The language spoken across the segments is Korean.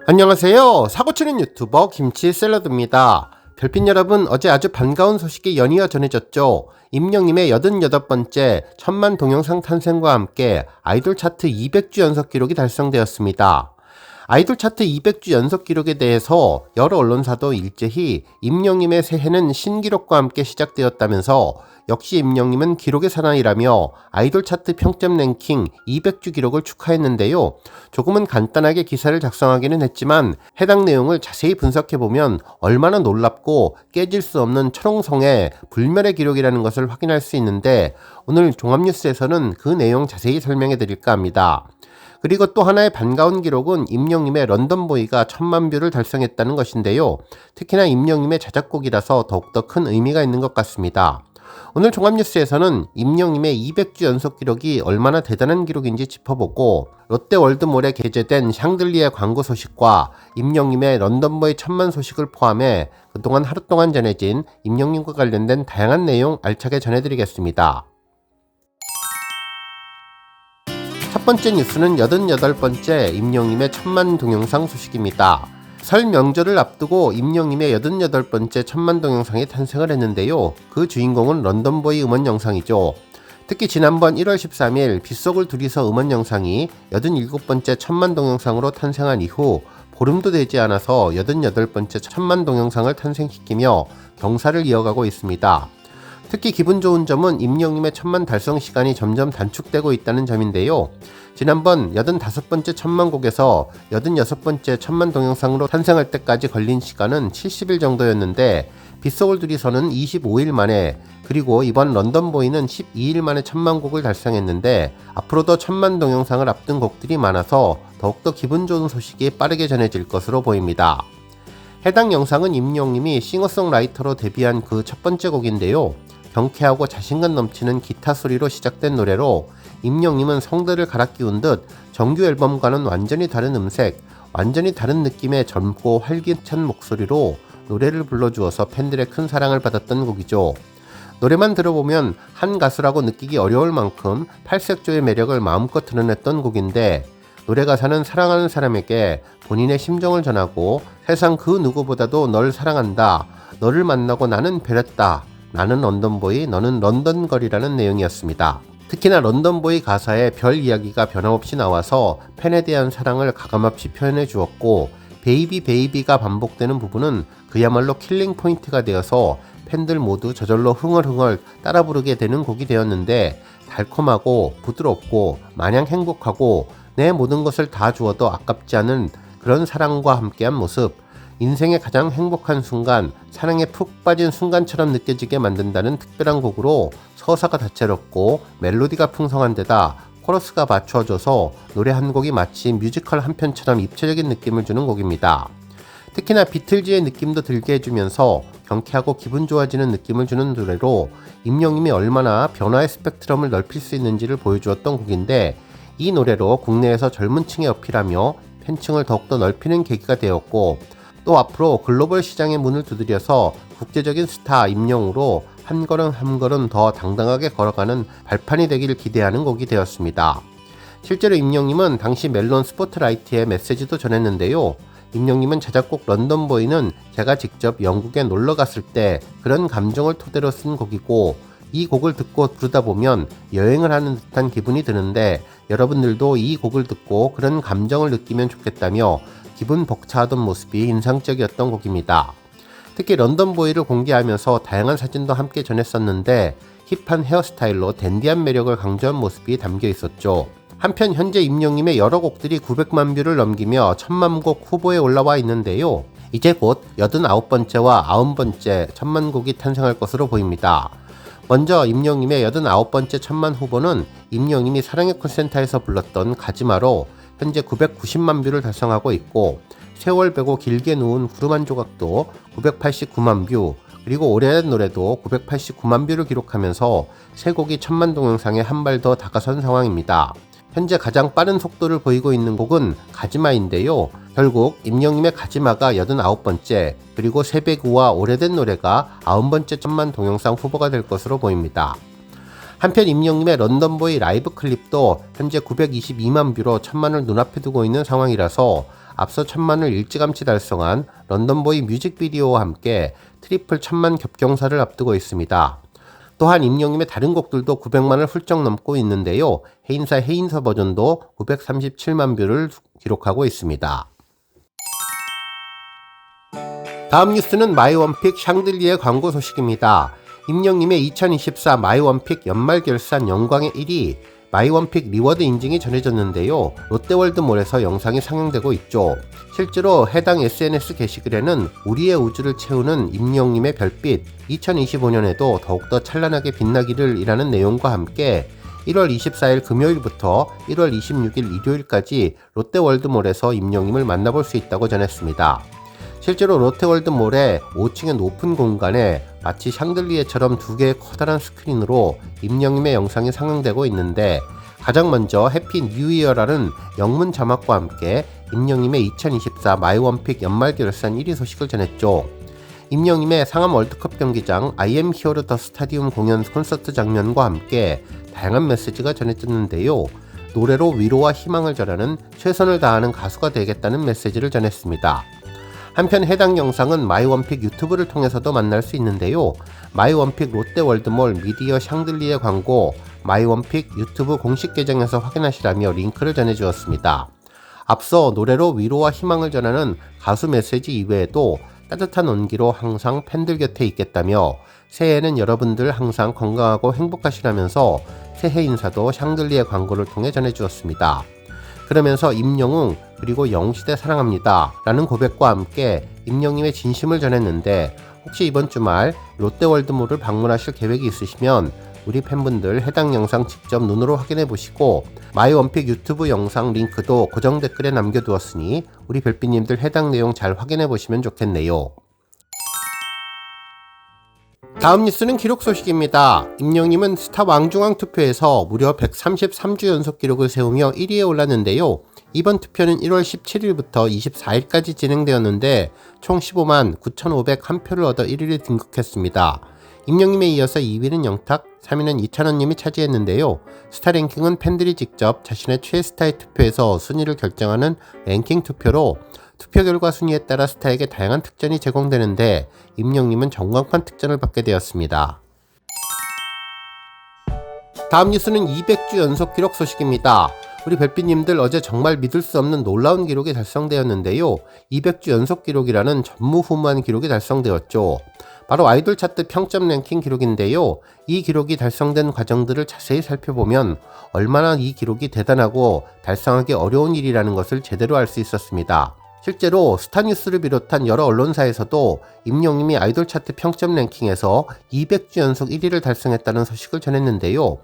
안녕하세요. 사고치는 유튜버 김치샐러드입니다. 별빛 여러분, 어제 아주 반가운 소식이 연이어 전해졌죠. 임영님의 88번째 천만 동영상 탄생과 함께 아이돌 차트 200주 연속 기록이 달성되었습니다. 아이돌 차트 200주 연속 기록에 대해서 여러 언론사도 일제히 임영님의 새해는 신기록과 함께 시작되었다면서 역시 임영님은 기록의 사나이라며 아이돌 차트 평점 랭킹 200주 기록을 축하했는데요. 조금은 간단하게 기사를 작성하기는 했지만 해당 내용을 자세히 분석해보면 얼마나 놀랍고 깨질 수 없는 철옹성의 불멸의 기록이라는 것을 확인할 수 있는데, 오늘 종합뉴스에서는 그 내용 자세히 설명해 드릴까 합니다. 그리고 또 하나의 반가운 기록은 임영님의 런던보이가 1000만 뷰를 달성했다는 것인데요. 특히나 임영님의 자작곡이라서 더욱더 큰 의미가 있는 것 같습니다. 오늘 종합뉴스에서는 임영님의 200주 연속 기록이 얼마나 대단한 기록인지 짚어보고, 롯데월드몰에 게재된 샹들리에 광고 소식과 임영님의 런던보이 1000만 소식을 포함해 그동안 하루 동안 전해진 임영님과 관련된 다양한 내용 알차게 전해드리겠습니다. 첫 번째 뉴스는 88번째 임영님의 1000만 동영상 소식입니다. 설 명절을 앞두고 임영님의 88번째 1000만 동영상이 탄생을 했는데요. 그 주인공은 런던보이 음원 영상이죠. 특히 지난번 1월 13일 빗속을 둘이서 음원 영상이 87번째 1000만 동영상으로 탄생한 이후 보름도 되지 않아서 88번째 1000만 동영상을 탄생시키며 경사를 이어가고 있습니다. 특히 기분 좋은 점은 임영님의 1000만 달성 시간이 점점 단축되고 있다는 점인데요. 지난번 85번째 1000만 곡에서 86번째 1000만 동영상으로 탄생할 때까지 걸린 시간은 70일 정도였는데, 빗속을 둘이서는 25일 만에, 그리고 이번 런던보이는 12일 만에 1000만 곡을 달성했는데, 앞으로도 1000만 동영상을 앞둔 곡들이 많아서 더욱더 기분 좋은 소식이 빠르게 전해질 것으로 보입니다. 해당 영상은 임영님이 싱어송라이터로 데뷔한 그 첫 번째 곡인데요. 경쾌하고 자신감 넘치는 기타 소리로 시작된 노래로 임영님은 성대를 갈아 끼운 듯 정규 앨범과는 완전히 다른 음색, 완전히 다른 느낌의 젊고 활기찬 목소리로 노래를 불러주어서 팬들의 큰 사랑을 받았던 곡이죠. 노래만 들어보면 한 가수라고 느끼기 어려울 만큼 팔색조의 매력을 마음껏 드러냈던 곡인데, 노래 가사는 사랑하는 사람에게 본인의 심정을 전하고 세상 그 누구보다도 널 사랑한다, 너를 만나고 나는 변했다, 나는 런던보이, 너는 런던걸이라는 내용이었습니다. 특히나 런던보이 가사에 별 이야기가 변함없이 나와서 팬에 대한 사랑을 가감없이 표현해 주었고, 베이비 베이비가 반복되는 부분은 그야말로 킬링 포인트가 되어서 팬들 모두 저절로 흥얼흥얼 따라 부르게 되는 곡이 되었는데, 달콤하고 부드럽고 마냥 행복하고 내 모든 것을 다 주어도 아깝지 않은 그런 사랑과 함께한 모습, 인생의 가장 행복한 순간, 사랑에 푹 빠진 순간처럼 느껴지게 만든다는 특별한 곡으로 서사가 다채롭고 멜로디가 풍성한 데다 코러스가 맞춰져서 노래 한 곡이 마치 뮤지컬 한 편처럼 입체적인 느낌을 주는 곡입니다. 특히나 비틀즈의 느낌도 들게 해주면서 경쾌하고 기분 좋아지는 느낌을 주는 노래로 임영님이 얼마나 변화의 스펙트럼을 넓힐 수 있는지를 보여주었던 곡인데, 이 노래로 국내에서 젊은 층에 어필하며 팬층을 더욱더 넓히는 계기가 되었고, 또 앞으로 글로벌 시장의 문을 두드려서 국제적인 스타 임영으로 한 걸음 한 걸음 더 당당하게 걸어가는 발판이 되기를 기대하는 곡이 되었습니다. 실제로 임영님은 당시 멜론 스포트라이트에 메시지도 전했는데요. 임영님은 자작곡 런던보이는 제가 직접 영국에 놀러 갔을 때 그런 감정을 토대로 쓴 곡이고, 이 곡을 듣고 부르다 보면 여행을 하는 듯한 기분이 드는데, 여러분들도 이 곡을 듣고 그런 감정을 느끼면 좋겠다며 기분 벅차하던 모습이 인상적이었던 곡입니다. 특히 런던보이를 공개하면서 다양한 사진도 함께 전했었는데, 힙한 헤어스타일로 댄디한 매력을 강조한 모습이 담겨 있었죠. 한편 현재 임영님의 여러 곡들이 900만 뷰를 넘기며 1000만 곡 후보에 올라와 있는데요. 이제 곧 89번째와 90번째 1000만 곡이 탄생할 것으로 보입니다. 먼저 임영님의 89번째 1000만 후보는 임영님이 사랑의 콜센터에서 불렀던 가지마로 현재 990만 뷰를 달성하고 있고, 세월 베고 길게 누운 구름 한 조각도 989만 뷰, 그리고 오래된 노래도 989만 뷰를 기록하면서 세 곡이 1000만 동영상에 한 발 더 다가선 상황입니다. 현재 가장 빠른 속도를 보이고 있는 곡은 가지마인데요. 결국 임영님의 가지마가 89번째, 그리고 세배구와 오래된 노래가 90번째 1000만 동영상 후보가 될 것으로 보입니다. 한편 임영님의 런던보이 라이브 클립도 현재 922만 뷰로 1000만을 눈앞에 두고 있는 상황이라서 앞서 1000만을 일찌감치 달성한 런던보이 뮤직비디오와 함께 트리플 1000만 겹경사를 앞두고 있습니다. 또한 임영님의 다른 곡들도 900만을 훌쩍 넘고 있는데요. 해인사 해인서 버전도 937만 뷰를 기록하고 있습니다. 다음 뉴스는 마이원픽 샹들리에 광고 소식입니다. 임영님의 2024 마이원픽 연말 결산 영광의 1위 마이원픽 리워드 인증이 전해졌는데요. 롯데월드몰에서 영상이 상영되고 있죠. 실제로 해당 SNS 게시글에는 우리의 우주를 채우는 임영님의 별빛 2025년에도 더욱더 찬란하게 빛나기를 이라는 내용과 함께 1월 24일 금요일부터 1월 26일 일요일까지 롯데월드몰에서 임영님을 만나볼 수 있다고 전했습니다. 실제로 롯데월드몰의 5층의 높은 공간에 마치 샹들리에처럼 두 개의 커다란 스크린으로 임영님의 영상이 상영되고 있는데 가장 먼저 해피 뉴 이어라는 영문 자막과 함께 임영님의 2024 마이원픽 연말 결산 1위 소식을 전했죠. 임영님의 상암 월드컵 경기장 I am here the stadium 공연 콘서트 장면과 함께 다양한 메시지가 전해졌는데요. 노래로 위로와 희망을 전하는 최선을 다하는 가수가 되겠다는 메시지를 전했습니다. 한편 해당 영상은 마이원픽 유튜브를 통해서도 만날 수 있는데요. 마이원픽 롯데월드몰 미디어 샹들리에 광고 마이원픽 유튜브 공식 계정에서 확인하시라며 링크를 전해주었습니다. 앞서 노래로 위로와 희망을 전하는 가수 메시지 이외에도 따뜻한 온기로 항상 팬들 곁에 있겠다며 새해에는 여러분들 항상 건강하고 행복하시라면서 새해 인사도 샹들리에 광고를 통해 전해주었습니다. 그러면서 임영웅 그리고 영웅시대 사랑합니다 라는 고백과 함께 임영님의 진심을 전했는데 혹시 이번 주말 롯데월드몰을 방문하실 계획이 있으시면 우리 팬분들 해당 영상 직접 눈으로 확인해 보시고 마이원픽 유튜브 영상 링크도 고정 댓글에 남겨두었으니 우리 별빛님들 해당 내용 잘 확인해 보시면 좋겠네요. 다음 뉴스는 기록 소식입니다. 임영님은 스타 왕중왕 투표에서 무려 133주 연속 기록을 세우며 1위에 올랐는데요. 이번 투표는 1월 17일부터 24일까지 진행되었는데 총 15만 9,501표를 얻어 1위를 등극했습니다. 임영님에 이어서 2위는 영탁, 3위는 이찬원님이 차지했는데요. 스타 랭킹은 팬들이 직접 자신의 최애스타의 투표에서 순위를 결정하는 랭킹 투표로 투표 결과 순위에 따라 스타에게 다양한 특전이 제공되는데 임영님은 전광판 특전을 받게 되었습니다. 다음 뉴스는 200주 연속 기록 소식입니다. 우리 별빛님들 어제 정말 믿을 수 없는 놀라운 기록이 달성되었는데요. 200주 연속 기록이라는 전무후무한 기록이 달성되었죠. 바로 아이돌 차트 평점 랭킹 기록인데요. 이 기록이 달성된 과정들을 자세히 살펴보면 얼마나 이 기록이 대단하고 달성하기 어려운 일이라는 것을 제대로 알 수 있었습니다. 실제로 스타뉴스를 비롯한 여러 언론사에서도 임영님이 아이돌 차트 평점 랭킹에서 200주 연속 1위를 달성했다는 소식을 전했는데요.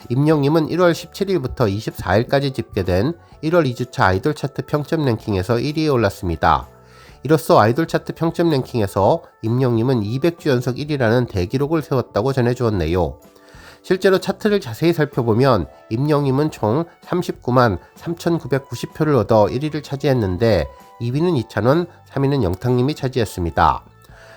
임영님은 1월 17일부터 24일까지 집계된 1월 2주차 아이돌 차트 평점 랭킹에서 1위에 올랐습니다. 이로써 아이돌 차트 평점 랭킹에서 임영님은 200주 연속 1위라는 대기록을 세웠다고 전해주었네요. 실제로 차트를 자세히 살펴보면 임영님은 총 39만 3,990표를 얻어 1위를 차지했는데 2위는 이찬원, 3위는 영탁님이 차지했습니다.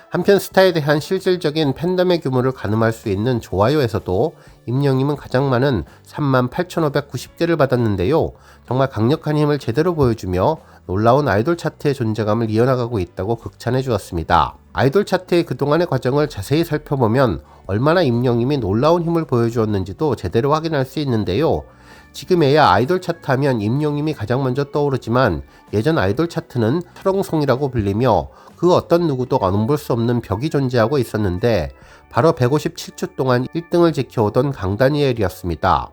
한편 스타에 대한 실질적인 팬덤의 규모를 가늠할 수 있는 좋아요에서도 임영님은 가장 많은 38,590개를 받았는데요. 정말 강력한 힘을 제대로 보여주며 놀라운 아이돌 차트의 존재감을 이어나가고 있다고 극찬해 주었습니다. 아이돌 차트의 그동안의 과정을 자세히 살펴보면 얼마나 임영님이 놀라운 힘을 보여주었는지도 제대로 확인할 수 있는데요. 지금에야 아이돌 차트 하면 임영님이 가장 먼저 떠오르지만 예전 아이돌 차트는 철옹성이라고 불리며 그 어떤 누구도 넘볼 수 없는 벽이 존재하고 있었는데 바로 157주 동안 1등을 지켜오던 강다니엘이었습니다.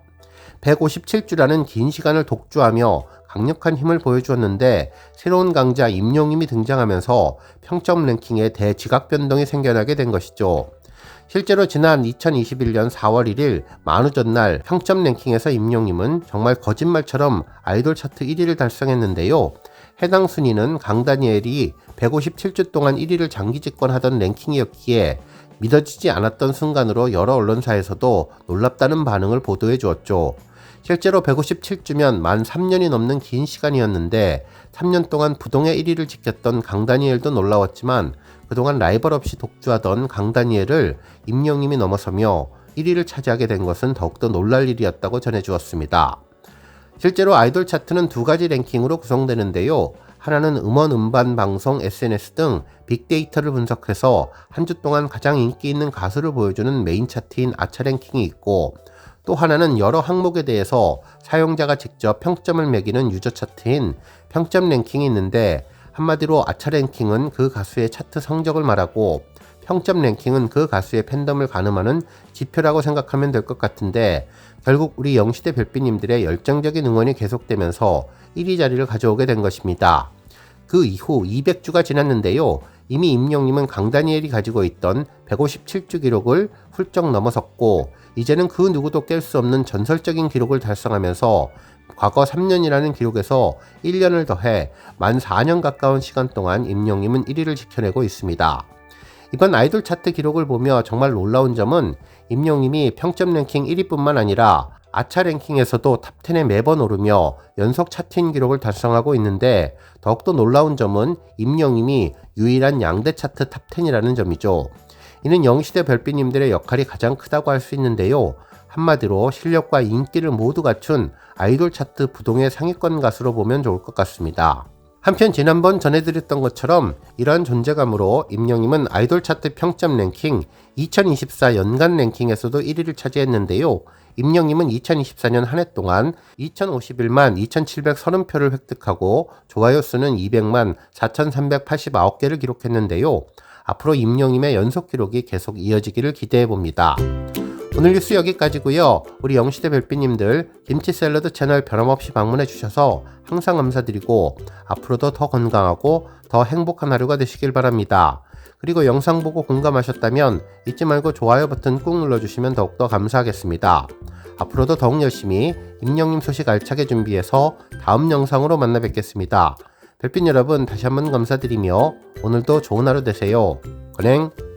157주라는 긴 시간을 독주하며 강력한 힘을 보여주었는데 새로운 강자 임영님이 등장하면서 평점 랭킹에 대지각 변동이 생겨나게 된 것이죠. 실제로 지난 2021년 4월 1일 만우 전날 평점 랭킹에서 임영님은 정말 거짓말처럼 아이돌 차트 1위를 달성했는데요. 해당 순위는 강다니엘이 157주 동안 1위를 장기 집권하던 랭킹이었기에 믿어지지 않았던 순간으로 여러 언론사에서도 놀랍다는 반응을 보도해 주었죠. 실제로 157주면 만 3년이 넘는 긴 시간이었는데 3년 동안 부동의 1위를 지켰던 강다니엘도 놀라웠지만 그동안 라이벌 없이 독주하던 강다니엘을 임영님이 넘어서며 1위를 차지하게 된 것은 더욱더 놀랄 일이었다고 전해주었습니다. 실제로 아이돌 차트는 두 가지 랭킹으로 구성되는데요. 하나는 음원, 음반, 방송, SNS 등 빅데이터를 분석해서 한 주 동안 가장 인기 있는 가수를 보여주는 메인 차트인 아차 랭킹이 있고, 또 하나는 여러 항목에 대해서 사용자가 직접 평점을 매기는 유저 차트인 평점 랭킹이 있는데, 한마디로 아차 랭킹은 그 가수의 차트 성적을 말하고 평점 랭킹은 그 가수의 팬덤을 가늠하는 지표라고 생각하면 될 것 같은데, 결국 우리 영시대 별빛님들의 열정적인 응원이 계속되면서 1위 자리를 가져오게 된 것입니다. 그 이후 200주가 지났는데요. 이미 임영님은 강다니엘이 가지고 있던 157주 기록을 훌쩍 넘어섰고, 이제는 그 누구도 깰 수 없는 전설적인 기록을 달성하면서 과거 3년이라는 기록에서 1년을 더해 만 4년 가까운 시간 동안 임영님은 1위를 지켜내고 있습니다. 이번 아이돌 차트 기록을 보며 정말 놀라운 점은 임영님이 평점 랭킹 1위뿐만 아니라 아차 랭킹에서도 탑10에 매번 오르며 연속 차트인 기록을 달성하고 있는데, 더욱더 놀라운 점은 임영님이 유일한 양대 차트 탑10이라는 점이죠. 이는 영시대 별빛님들의 역할이 가장 크다고 할 수 있는데요. 한마디로 실력과 인기를 모두 갖춘 아이돌 차트 부동의 상위권 가수로 보면 좋을 것 같습니다. 한편 지난번 전해드렸던 것처럼 이러한 존재감으로 임영님은 아이돌 차트 평점 랭킹 2024 연간 랭킹에서도 1위를 차지했는데요. 임영님은 2024년 한 해 동안 2051만 2730표를 획득하고 좋아요 수는 200만 4389개를 기록했는데요. 앞으로 임영님의 연속 기록이 계속 이어지기를 기대해봅니다. 오늘 뉴스 여기까지고요. 우리 영시대 별빛님들 김치 샐러드 채널 변함없이 방문해 주셔서 항상 감사드리고, 앞으로도 더 건강하고 더 행복한 하루가 되시길 바랍니다. 그리고 영상 보고 공감하셨다면 잊지 말고 좋아요 버튼 꾹 눌러주시면 더욱더 감사하겠습니다. 앞으로도 더욱 열심히 임영님 소식 알차게 준비해서 다음 영상으로 만나 뵙겠습니다. 별빛 여러분 다시 한번 감사드리며 오늘도 좋은 하루 되세요. 건행!